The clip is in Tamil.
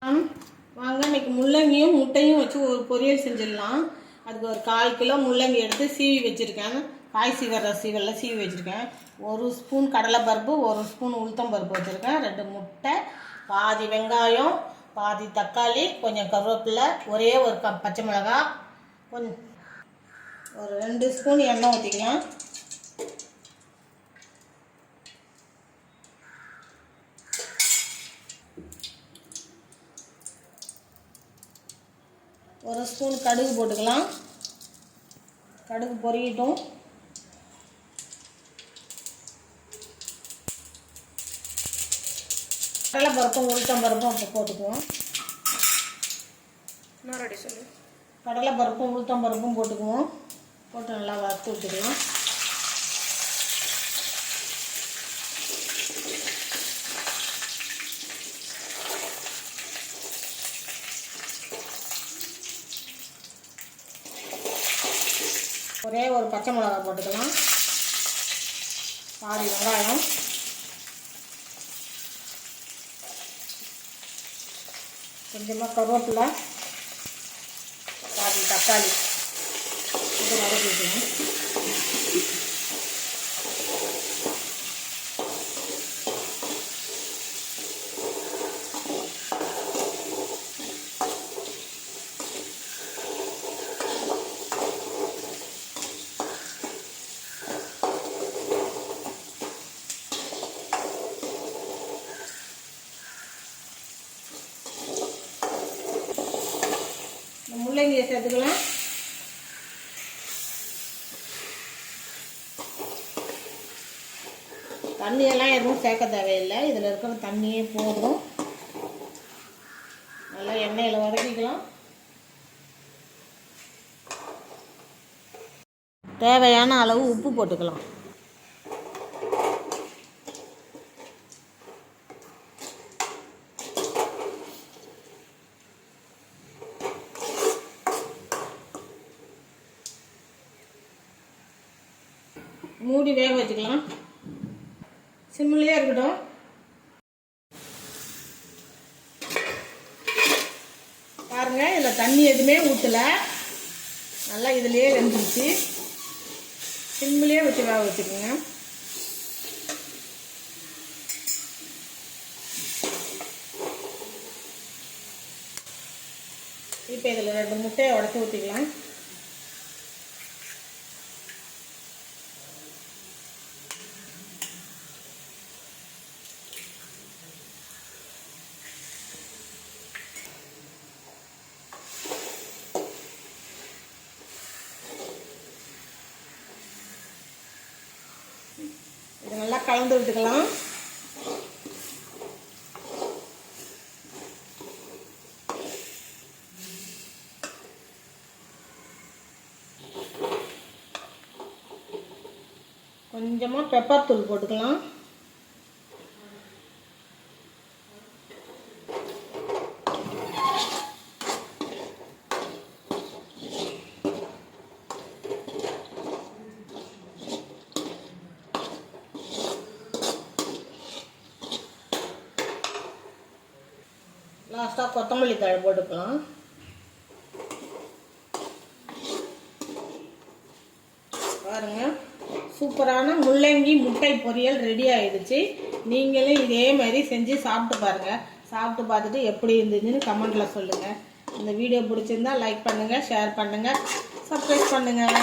வாங்க இன்னைக்கு முள்ளங்கியும் முட்டையும் வச்சு ஒரு பொரியல் செஞ்சிடலாம். அதுக்கு ஒரு 1/4 கிலோ முள்ளங்கி எடுத்து சீவி வச்சுருக்கேன். காய் சீவிர சீவலில் சீவி வச்சுருக்கேன். 1 ஸ்பூன் கடலைப்பருப்பு, 1 ஸ்பூன் உளுத்தம்பருப்பு வச்சுருக்கேன். 2 முட்டை, பாதி வெங்காயம், பாதி தக்காளி, கொஞ்சம் கருவேப்பிலை, ஒரே ஒரு கப் பச்சை மிளகாய், கொஞ்சம் ஒரு 2 ஸ்பூன் எண்ணெய் ஊற்றிக்கலாம். ஒரு ஸ்பூன் கடுகு போட்டுக்கலாம். கடுகு பொரியட்டும். கடலைப்பருப்பும் உளுத்தம்பருப்பும் அப்போ போட்டுக்குவோம். கடலைப்பருப்பும் உளுத்தம்பருப்பும் போட்டுக்குவோம். போட்டு நல்லா வறுத்து விட்டுக்கலாம். ஒரே ஒரு பச்சை மிளகாய் போட்டுக்கலாம். பாதி வெங்காயம், கொஞ்சமாக கருவேப்பிலை, பாதி தக்காளி இது வதக்கிக்கணும். முள்ளங்கியை சேர்த்துக்கலாம். தண்ணியெல்லாம் எதுவும் சேர்க்க தேவையில்லை. இதில் இருக்கிற தண்ணியே போதும். நல்லா எண்ணெயில் வதக்கிக்கலாம். தேவையான அளவு உப்பு போட்டுக்கலாம். மூடி வேக வச்சுக்கலாம். சிம்மிலே இருக்கட்டும். பாருங்க, இதில் தண்ணி எதுவுமே ஊற்றலை. நல்லா இதுலேயே வெந்துருச்சு. சிம்மிலே வச்சு வேக வச்சுக்கோங்க. இப்போ இதில் 2 முட்டையை உடச்சி ஊற்றிக்கலாம். இது நல்லா கலந்து விட்டுக்கலாம். கொஞ்சமாக பெப்பர் தூள் போட்டுக்கலாம். லாஸ்ட்டாக கொத்தமல்லி தழை போட்டுக்கலாம். பாருங்கள், சூப்பரான முள்ளங்கி முட்டை பொரியல் ரெடி ஆகிடுச்சு. நீங்களும் இதே மாதிரி செஞ்சு சாப்பிட்டு பாருங்கள். சாப்பிட்டு பார்த்துட்டு எப்படி இருந்துச்சுன்னு கமெண்ட்டில் சொல்லுங்கள். இந்த வீடியோ பிடிச்சிருந்தா லைக் பண்ணுங்கள், ஷேர் பண்ணுங்கள், சப்ஸ்கிரைப் பண்ணுங்கள்.